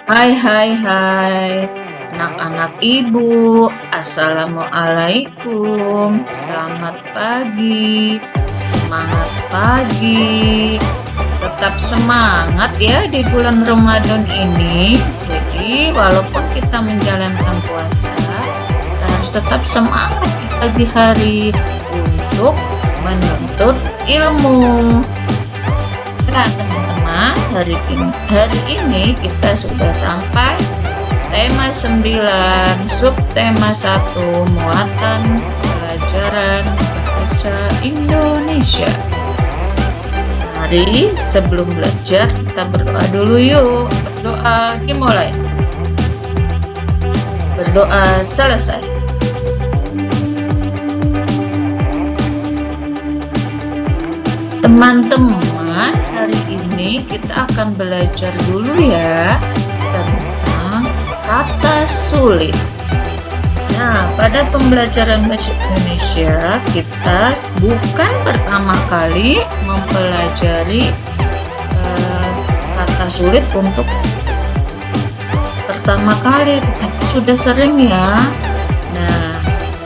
Hai hai hai anak-anak ibu, assalamualaikum, selamat pagi, semangat pagi, tetap semangat ya di bulan Ramadan ini. Jadi walaupun kita menjalankan puasa, kita harus tetap semangat di pagi hari untuk menuntut ilmu. Nah teman-teman, hari ini kita sudah sampai tema 9, subtema 1, muatan pelajaran bahasa Indonesia. Mari sebelum belajar kita berdoa dulu yuk. Berdoa dimulai. Berdoa selesai. Teman-teman, hari ini kita akan belajar dulu ya tentang kata sulit. Nah, pada pembelajaran bahasa Indonesia, kita bukan pertama kali mempelajari kata sulit untuk pertama kali, tetapi sudah sering ya. Nah,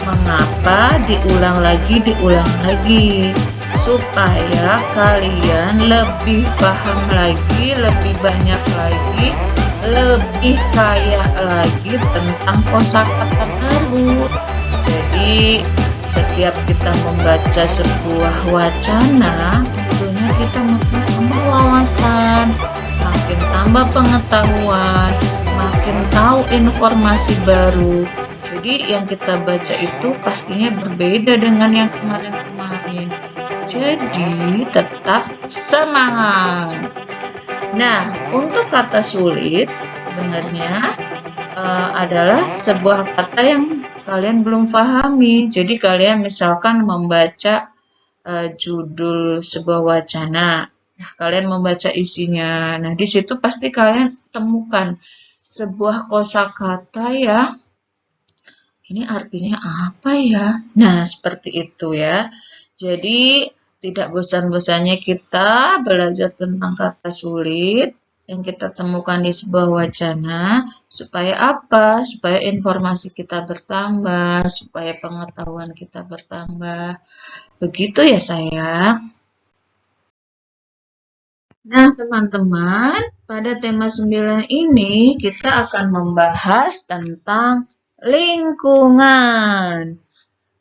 mengapa diulang lagi? Supaya kalian lebih paham lagi, lebih banyak lagi, lebih kaya lagi tentang kosakata baru. Jadi setiap kita membaca sebuah wacana, tentunya kita makin tambah wawasan, makin tambah pengetahuan, makin tahu informasi baru. Jadi yang kita baca itu pastinya berbeda dengan yang kemarin-kemarin. Jadi tetap semangat. Nah, untuk kata sulit sebenarnya adalah sebuah kata yang kalian belum pahami. Jadi kalian misalkan membaca judul sebuah wacana. Nah, kalian membaca isinya. Nah, di situ pasti kalian temukan sebuah kosakata yang ini artinya apa ya? Nah, seperti itu ya. Jadi, tidak bosan-bosannya kita belajar tentang kata sulit yang kita temukan di sebuah wacana. Supaya apa? Supaya informasi kita bertambah, supaya pengetahuan kita bertambah. Begitu ya sayang. Nah, teman-teman, pada tema 9 ini kita akan membahas tentang lingkungan.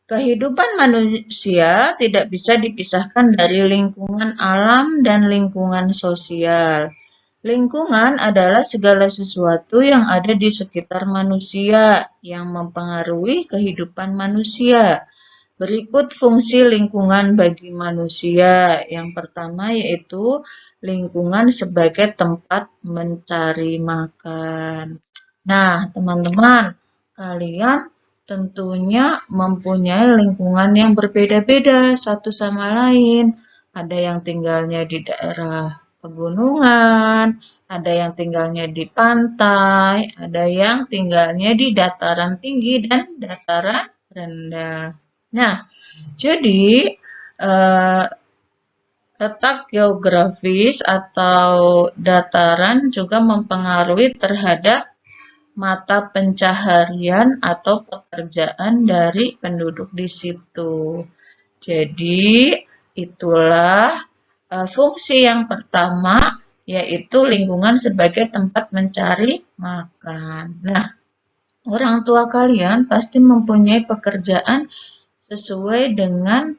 Kehidupan manusia tidak bisa dipisahkan dari lingkungan alam dan lingkungan sosial. Lingkungan adalah segala sesuatu yang ada di sekitar manusia yang mempengaruhi kehidupan manusia. Berikut fungsi lingkungan bagi manusia. Yang pertama yaitu lingkungan sebagai tempat mencari makan. Nah, teman-teman, kalian tentunya mempunyai lingkungan yang berbeda-beda satu sama lain. Ada yang tinggalnya di daerah pegunungan, ada yang tinggalnya di pantai, ada yang tinggalnya di dataran tinggi dan dataran rendah. Nah, jadi letak geografis atau dataran juga mempengaruhi terhadap mata pencaharian atau pekerjaan dari penduduk di situ. Jadi, itulah fungsi yang pertama, yaitu lingkungan sebagai tempat mencari makan. Nah, orang tua kalian pasti mempunyai pekerjaan sesuai dengan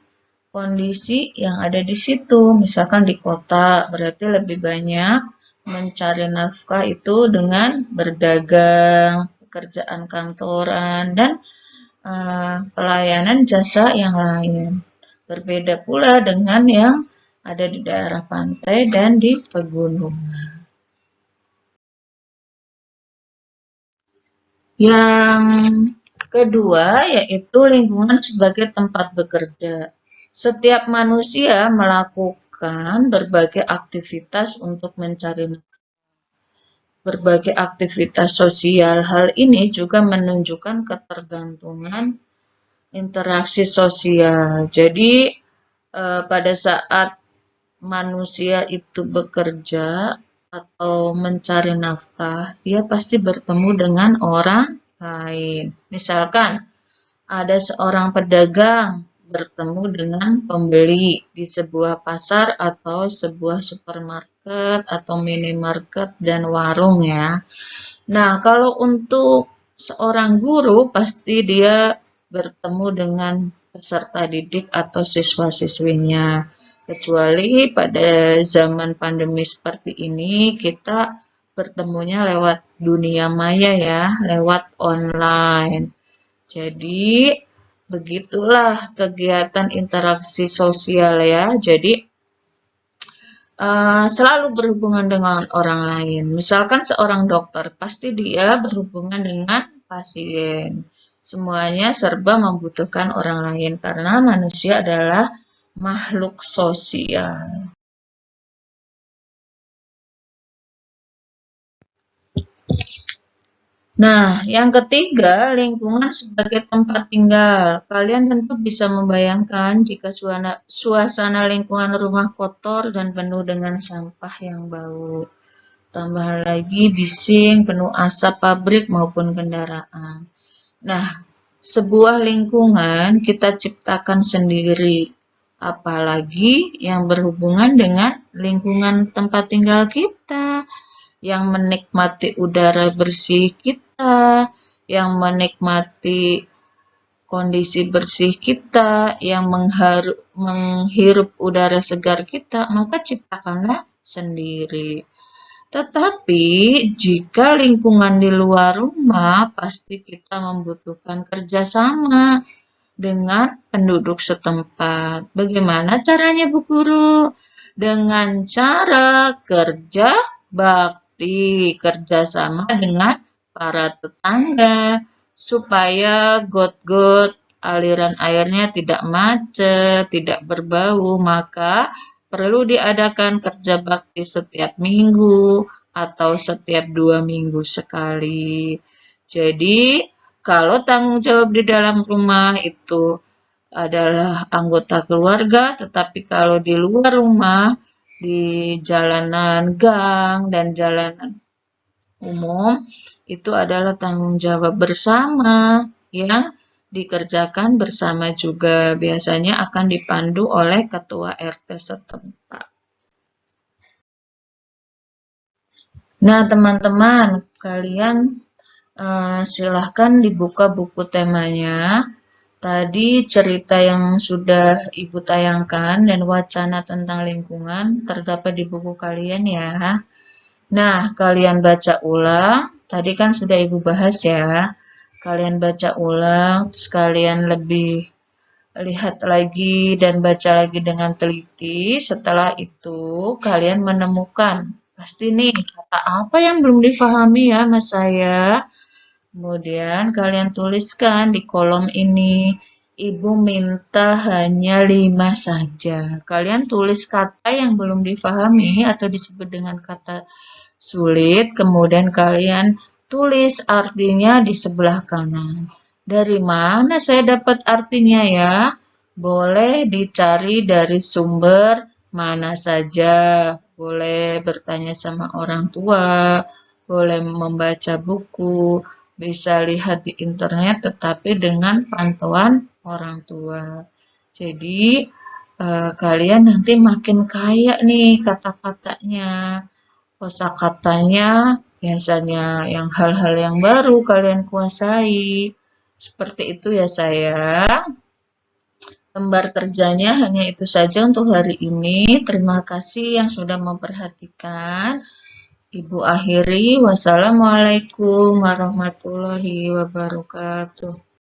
kondisi yang ada di situ. Misalkan di kota, berarti lebih banyak mencari nafkah itu dengan berdagang, pekerjaan kantoran, dan pelayanan jasa yang lain. Berbeda pula dengan yang ada di daerah pantai dan di pegunungan. Yang kedua yaitu lingkungan sebagai tempat bekerja. Setiap manusia melakukan berbagai aktivitas untuk mencari berbagai aktivitas sosial. Hal ini juga menunjukkan ketergantungan interaksi sosial. Jadi pada saat manusia itu bekerja, atau mencari nafkah, dia pasti bertemu dengan orang lain. Misalkan ada seorang pedagang bertemu dengan pembeli di sebuah pasar atau sebuah supermarket atau minimarket dan warung ya. Nah, kalau untuk seorang guru pasti dia bertemu dengan peserta didik atau siswa-siswinya. Kecuali pada zaman pandemi seperti ini kita bertemunya lewat dunia maya ya, lewat online. Jadi begitulah kegiatan interaksi sosial ya. Jadi selalu berhubungan dengan orang lain. Misalkan seorang dokter, pasti dia berhubungan dengan pasien. Semuanya serba membutuhkan orang lain karena manusia adalah makhluk sosial. Nah, yang ketiga, lingkungan sebagai tempat tinggal. Kalian tentu bisa membayangkan jika suasana lingkungan rumah kotor dan penuh dengan sampah yang bau. Tambah lagi bising, penuh asap pabrik maupun kendaraan. Nah, sebuah lingkungan kita ciptakan sendiri. Apalagi yang berhubungan dengan lingkungan tempat tinggal kita, yang menikmati udara bersih kita, yang menikmati kondisi bersih kita, yang menghirup udara segar kita, maka ciptakanlah sendiri. Tetapi jika lingkungan di luar rumah, pasti kita membutuhkan kerjasama dengan penduduk setempat. Bagaimana caranya, Bu Guru? Dengan cara kerja bakti, kerjasama dengan para tetangga, supaya got-got aliran airnya tidak macet, tidak berbau, maka perlu diadakan kerja bakti setiap minggu atau setiap 2 minggu sekali. Jadi, kalau tanggung jawab di dalam rumah itu adalah anggota keluarga, tetapi kalau di luar rumah, di jalanan gang dan jalanan umum, itu adalah tanggung jawab bersama yang dikerjakan bersama juga. Biasanya akan dipandu oleh ketua RT setempat. Nah, teman-teman, kalian silahkan dibuka buku temanya. Tadi cerita yang sudah Ibu tayangkan dan wacana tentang lingkungan terdapat di buku kalian ya. Nah, kalian baca ulang. Tadi kan sudah Ibu bahas ya. Kalian baca ulang, terus kalian lebih lihat lagi dan baca lagi dengan teliti. Setelah itu, kalian menemukan. Pasti nih, kata apa yang belum difahami ya Mas saya. Kemudian kalian tuliskan di kolom ini. Ibu minta hanya 5 saja. Kalian tulis kata yang belum difahami atau disebut dengan kata sulit. Kemudian kalian tulis artinya di sebelah kanan. Dari mana saya dapat artinya ya? Boleh dicari dari sumber mana saja. Boleh bertanya sama orang tua, boleh membaca buku, bisa lihat di internet, tetapi dengan pantauan orang tua. Jadi, kalian nanti makin kaya nih kata-katanya, kosakatanya, biasanya yang hal-hal yang baru kalian kuasai. Seperti itu ya sayang. Lembar kerjanya hanya itu saja untuk hari ini. Terima kasih yang sudah memperhatikan. Ibu akhiri. Wassalamualaikum warahmatullahi wabarakatuh.